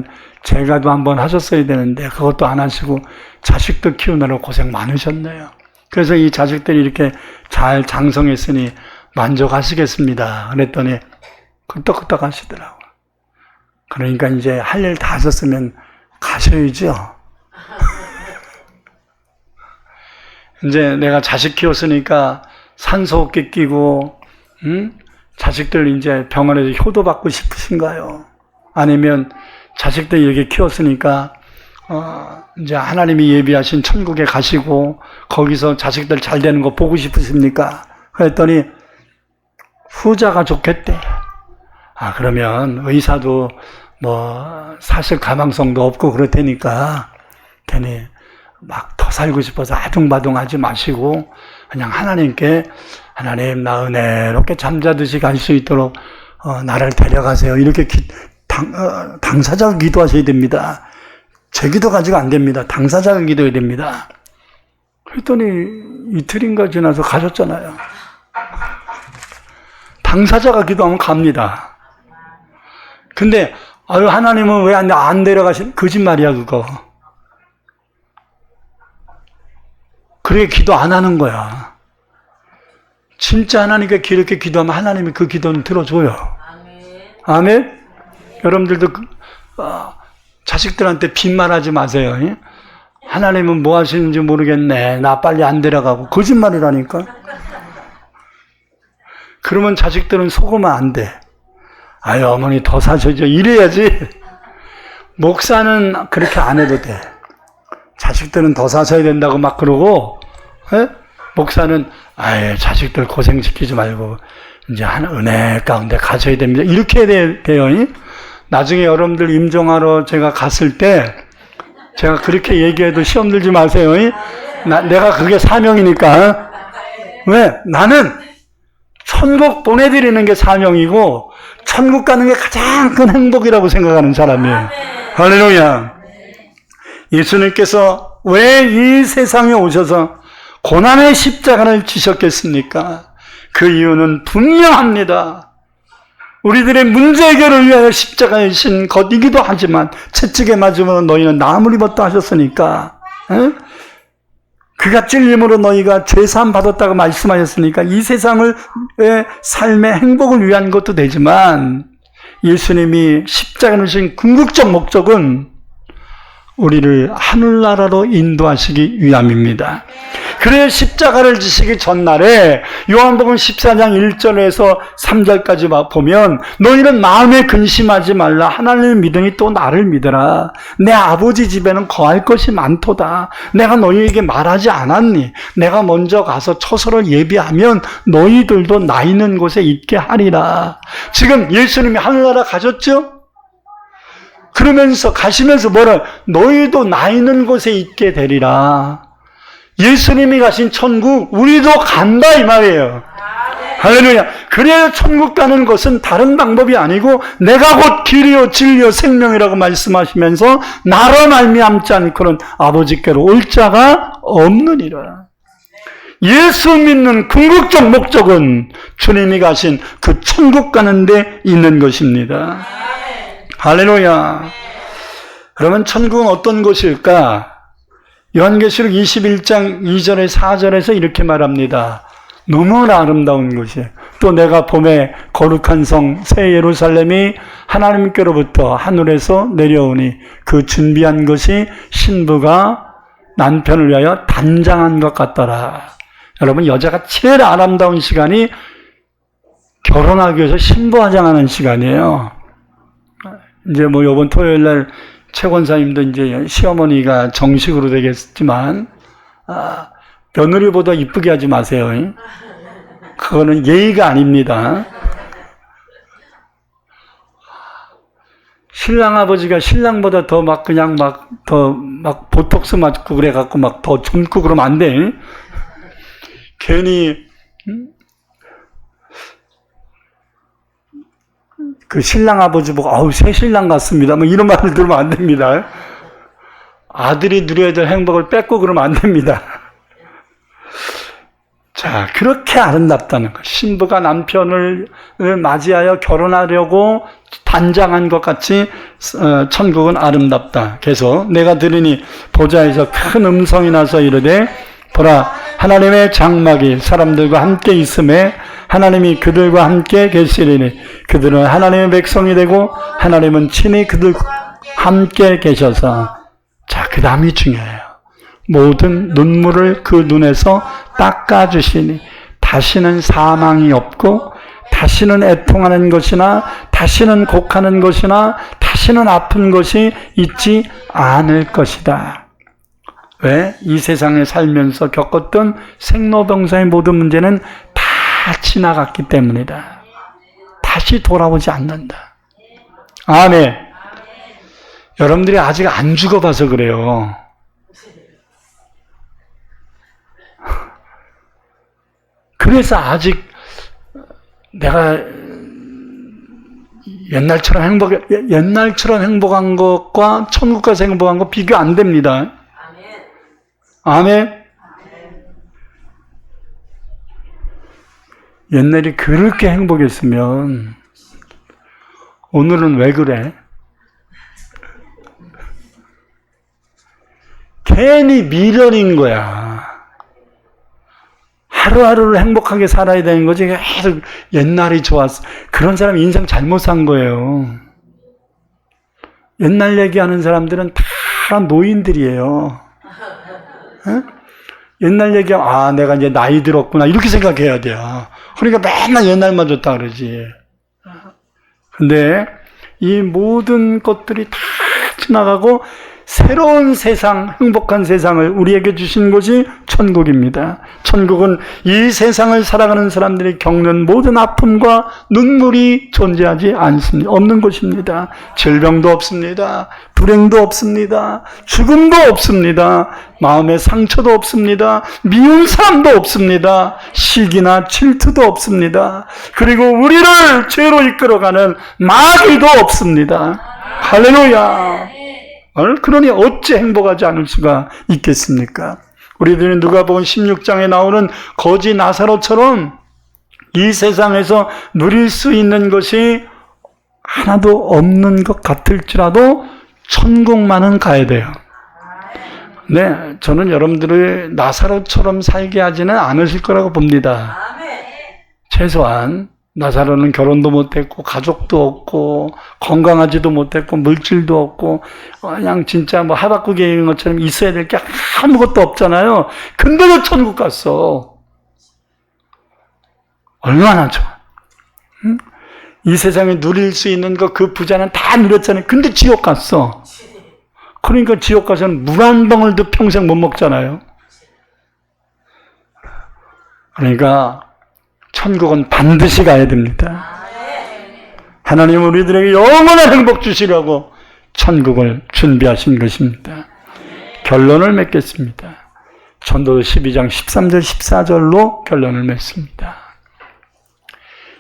제가도 한번 하셨어야 되는데 그것도 안 하시고 자식들 키우느라고 고생 많으셨네요. 그래서 이 자식들이 이렇게 잘 장성했으니 만족하시겠습니다. 그랬더니 끄떡끄떡 하시더라고요. 그러니까 이제 할 일 다 하셨으면 가셔야죠. 이제 내가 자식 키웠으니까 산소호흡기 끼고 자식들 이제 병원에서 효도받고 싶으신가요? 아니면 자식들 이렇게 키웠으니까 이제 하나님이 예비하신 천국에 가시고 거기서 자식들 잘 되는 거 보고 싶으십니까? 그랬더니 후자가 좋겠대. 그러면 의사도 뭐 사실 가망성도 없고 그럴 테니까 괜히 막 더 살고 싶어서 아둥바둥하지 마시고 그냥 하나님께 하나님 나 은혜롭게 잠자듯이 갈 수 있도록 나를 데려가세요. 이렇게 당사자가 기도하셔야 됩니다. 제 기도 가지고 안 됩니다. 당사자가 기도해야 됩니다. 그랬더니 이틀인가 지나서 가셨잖아요. 당사자가 기도하면 갑니다. 근데 하나님은 왜 안 데려가신 거짓말이야 그거. 그렇게 기도 안 하는 거야. 진짜 하나님께 이렇게 기도하면 하나님이 그 기도는 들어줘요. 아멘? 여러분들도 자식들한테 빈말하지 마세요. 하나님은 뭐 하시는지 모르겠네. 나 빨리 안 데려가고. 거짓말이라니까. 그러면 자식들은 속으면 안 돼. 어머니 더 사셔야죠. 이래야지. 목사는 그렇게 안 해도 돼. 자식들은 더 사셔야 된다고 막 그러고, 목사는, 자식들 고생시키지 말고, 이제 은혜 가운데 가셔야 됩니다. 이렇게 돼요. 나중에 여러분들 임종하러 제가 갔을 때, 제가 그렇게 얘기해도 시험 들지 마세요. 내가 그게 사명이니까. 왜? 나는 천국 보내드리는 게 사명이고, 천국 가는 게 가장 큰 행복이라고 생각하는 사람이에요. 할렐루야. 예수님께서 왜 이 세상에 오셔서 고난의 십자가를 지셨겠습니까? 그 이유는 분명합니다. 우리들의 문제 해결을 위하여 십자가에 신 것이기도 하지만 채찍에 맞으면 너희는 나무를 입었다 하셨으니까 그가 찔림으로 너희가 죄사함 받았다고 말씀하셨으니까 이 세상의 삶의 행복을 위한 것도 되지만 예수님이 십자가를 지신 궁극적 목적은 우리를 하늘나라로 인도하시기 위함입니다. 그래서 십자가를 지시기 전날에 요한복음 14장 1절에서 3절까지 보면 너희는 마음에 근심하지 말라. 하나님을 믿으니 또 나를 믿으라. 내 아버지 집에는 거할 것이 많도다. 내가 너희에게 말하지 않았니? 내가 먼저 가서 처소를 예비하면 너희들도 나 있는 곳에 있게 하리라. 지금 예수님이 하늘나라 가셨죠? 그러면서 가시면서 너희도 나 있는 곳에 있게 되리라. 예수님이 가신 천국 우리도 간다 이 말이에요. 할렐루야. 그래야 천국 가는 것은 다른 방법이 아니고 내가 곧 길이요 진리요 생명이라고 말씀하시면서 나로 말미암지 않고는 아버지께로 올 자가 없느니라. 예수 믿는 궁극적 목적은 주님이 가신 그 천국 가는 데 있는 것입니다. 할렐루야. 그러면 천국은 어떤 곳일까? 요한계시록 21장 2절에 4절에서 이렇게 말합니다. 너무나 아름다운 곳이에요. 또 내가 봄에 거룩한 성 새 예루살렘이 하나님께로부터 하늘에서 내려오니 그 준비한 것이 신부가 남편을 위하여 단장한 것 같더라. 여러분, 여자가 제일 아름다운 시간이 결혼하기 위해서 신부화장하는 시간이에요. 이제 요번 토요일 날 최 권사님도 이제 시어머니가 정식으로 되겠지만, 며느리보다 이쁘게 하지 마세요. 그거는 예의가 아닙니다. 신랑 아버지가 신랑보다 더 보톡스 맞고 그래갖고 더 젊고 그러면 안 돼. 괜히, 그 신랑 아버지 보고 아우 새 신랑 같습니다. 뭐 이런 말을 들으면 안 됩니다. 아들이 누려야 될 행복을 뺏고 그러면 안 됩니다. 자, 그렇게 아름답다는 것. 신부가 남편을 맞이하여 결혼하려고 단장한 것 같이 천국은 아름답다. 그래서 내가 들으니 보좌에서 큰 음성이 나서 이르되 보라 하나님의 장막이 사람들과 함께 있음에 하나님이 그들과 함께 계시리니 그들은 하나님의 백성이 되고 하나님은 친히 그들과 함께 계셔서 자, 그 다음이 중요해요. 모든 눈물을 그 눈에서 닦아주시니 다시는 사망이 없고 다시는 애통하는 것이나 다시는 곡하는 것이나 다시는 아픈 것이 있지 않을 것이다. 왜? 이 세상에 살면서 겪었던 생로병사의 모든 문제는 다 지나갔기 때문이다. 다시 돌아오지 않는다. 아멘. 여러분들이 아직 안 죽어봐서 그래요. 그래서 아직 내가 옛날처럼 행복한 것과 천국 가서 행복한 거 비교 안 됩니다. 아멘. 옛날이 그렇게 행복했으면 오늘은 왜 그래? 괜히 미련인 거야. 하루하루를 행복하게 살아야 되는 거지. 계속 옛날이 좋았어. 그런 사람 인생 잘못 산 거예요. 옛날 얘기하는 사람들은 다 노인들이에요. 에? 옛날 얘기하면 아 내가 이제 나이 들었구나 이렇게 생각해야 돼요. 그러니까 맨날 옛날만 좋다 그러지. 근데 이 모든 것들이 다 지나가고 새로운 세상, 행복한 세상을 우리에게 주신 곳이 천국입니다. 천국은 이 세상을 살아가는 사람들이 겪는 모든 아픔과 눈물이 존재하지 않습니다. 없는 곳입니다. 질병도 없습니다. 불행도 없습니다. 죽음도 없습니다. 마음의 상처도 없습니다. 미운 사람도 없습니다. 시기나 질투도 없습니다. 그리고 우리를 죄로 이끌어가는 마귀도 없습니다. 할렐루야. 그러니 어찌 행복하지 않을 수가 있겠습니까? 우리들은 누가복음 16장에 나오는 거지 나사로처럼 이 세상에서 누릴 수 있는 것이 하나도 없는 것 같을지라도 천국만은 가야 돼요. 네, 저는 여러분들을 나사로처럼 살게 하지는 않으실 거라고 봅니다. 최소한 나사로는 결혼도 못했고 가족도 없고 건강하지도 못했고 물질도 없고 그냥 진짜 뭐 하박국에 있는 것처럼 있어야 될 게 아무것도 없잖아요. 근데도 천국 갔어. 얼마나 좋아. 응? 이 세상에 누릴 수 있는 거 그 부자는 다 누렸잖아요. 근데 지옥 갔어. 그러니까 지옥 가서는 물 한 덩어리도 평생 못 먹잖아요. 그러니까 천국은 반드시 가야 됩니다. 하나님은 우리들에게 영원한 행복 주시려고 천국을 준비하신 것입니다. 결론을 맺겠습니다. 전도서 12장 13절 14절로 결론을 맺습니다.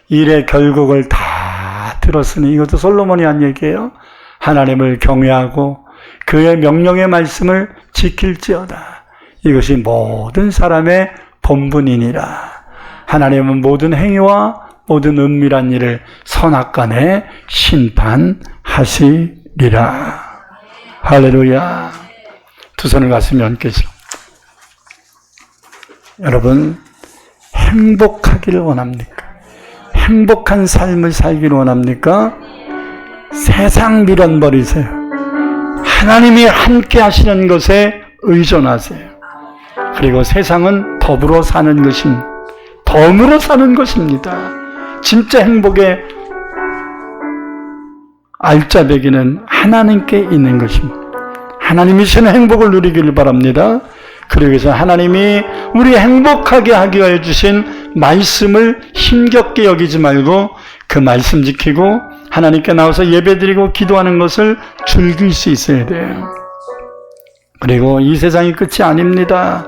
일의 결국을 다 들었으니 이것도 솔로몬이 한 얘기예요. 하나님을 경외하고 그의 명령의 말씀을 지킬지어다. 이것이 모든 사람의 본분이니라. 하나님은 모든 행위와 모든 은밀한 일을 선악간에 심판하시리라. 할렐루야. 두 손을 가슴에 얹겠습니다. 여러분, 행복하기를 원합니까? 행복한 삶을 살기를 원합니까? 세상 미련 버리세요. 하나님이 함께 하시는 것에 의존하세요. 그리고 세상은 더불어 사는 것입니다. 덤으로 사는 것입니다. 진짜 행복의 알짜배기는 하나님께 있는 것입니다. 하나님이 주시는 행복을 누리기를 바랍니다. 그러기 위해서 하나님이 우리 행복하게 하기 위해 주신 말씀을 힘겹게 여기지 말고 그 말씀 지키고 하나님께 나와서 예배드리고 기도하는 것을 즐길 수 있어야 돼요. 그리고 이 세상이 끝이 아닙니다.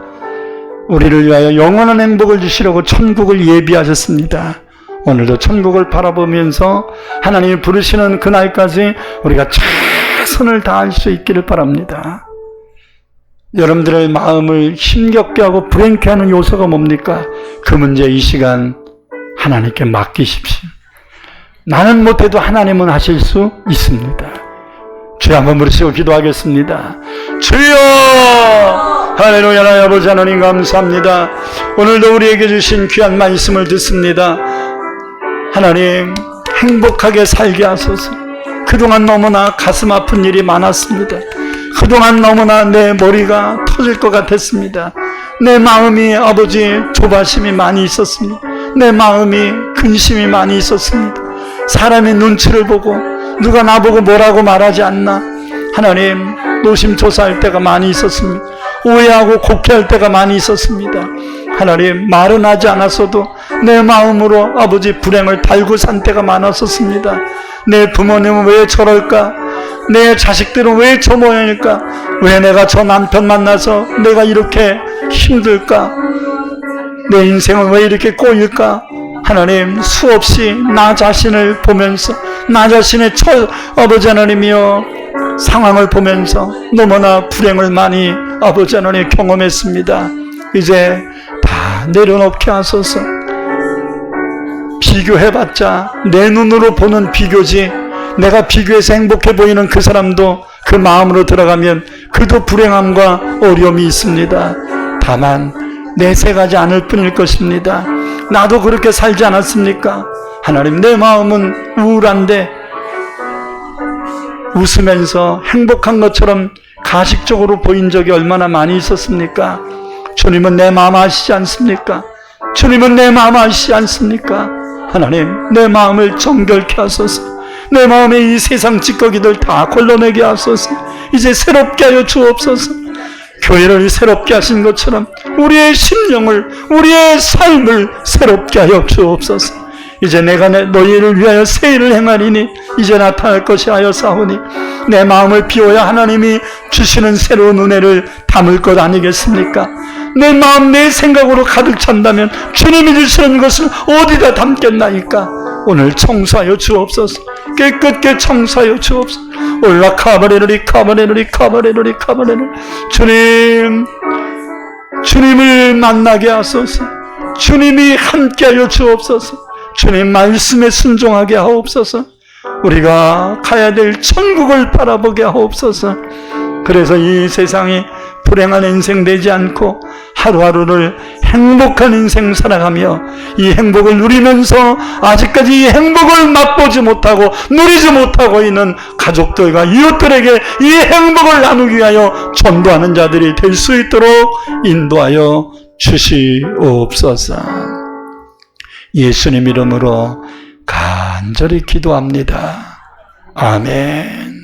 우리를 위하여 영원한 행복을 주시려고 천국을 예비하셨습니다. 오늘도 천국을 바라보면서 하나님이 부르시는 그날까지 우리가 최선을 다할 수 있기를 바랍니다. 여러분들의 마음을 힘겹게 하고 불행케 하는 요소가 뭡니까? 그 문제 이 시간 하나님께 맡기십시오. 나는 못해도 하나님은 하실 수 있습니다. 주여 한번 부르시고 기도하겠습니다. 주여! 할렐루야. 나의 아버지 하나님 감사합니다. 오늘도 우리에게 주신 귀한 말씀을 듣습니다. 하나님 행복하게 살게 하소서. 그동안 너무나 가슴 아픈 일이 많았습니다. 그동안 너무나 내 머리가 터질 것 같았습니다. 내 마음이 아버지 조바심이 많이 있었습니다. 내 마음이 근심이 많이 있었습니다. 사람의 눈치를 보고 누가 나보고 뭐라고 말하지 않나 하나님 노심초사할 때가 많이 있었습니다. 오해하고 곡해할 때가 많이 있었습니다. 하나님 말은 하지 않았어도 내 마음으로 아버지 불행을 달고 산 때가 많았었습니다. 내 부모님은 왜 저럴까? 내 자식들은 왜 저 모양일까? 왜 내가 저 남편 만나서 내가 이렇게 힘들까? 내 인생은 왜 이렇게 꼬일까? 하나님 수없이 나 자신을 보면서 나 자신의 아버지 하나님이여 상황을 보면서 너무나 불행을 많이 아버지 하나님 경험했습니다. 이제 다 내려놓게 하소서. 비교해봤자 내 눈으로 보는 비교지 내가 비교해서 행복해 보이는 그 사람도 그 마음으로 들어가면 그도 불행함과 어려움이 있습니다. 다만 내색하지 않을 뿐일 것입니다. 나도 그렇게 살지 않았습니까? 하나님 내 마음은 우울한데 웃으면서 행복한 것처럼 가식적으로 보인 적이 얼마나 많이 있었습니까? 주님은 내 마음 아시지 않습니까? 주님은 내 마음 아시지 않습니까? 하나님 내 마음을 정결케 하소서. 내 마음에 이 세상 찌꺼기들 다 걸러내게 하소서. 이제 새롭게 하여 주옵소서. 교회를 새롭게 하신 것처럼 우리의 심령을 우리의 삶을 새롭게 하여 주옵소서. 이제 내가 너희를 위하여 새 일을 행하리니 이제 나타날 것이 하여 사오니 내 마음을 비워야 하나님이 주시는 새로운 은혜를 담을 것 아니겠습니까? 내 마음 내 생각으로 가득 찬다면 주님이 주시는 것을 어디다 담겠나이까? 오늘 청소하여 주옵소서. 깨끗게 청소하여 주옵소서. 올라 카바레르리 카바레르리 카바레르리 카바레르. 주님을 만나게 하소서. 주님이 함께하여 주옵소서. 주님 말씀에 순종하게 하옵소서. 우리가 가야 될 천국을 바라보게 하옵소서. 그래서 이 세상이 불행한 인생 되지 않고 하루하루를 행복한 인생 살아가며 이 행복을 누리면서 아직까지 이 행복을 맛보지 못하고 누리지 못하고 있는 가족들과 이웃들에게 이 행복을 나누기 위하여 전도하는 자들이 될 수 있도록 인도하여 주시옵소서. 예수님 이름으로 간절히 기도합니다. 아멘.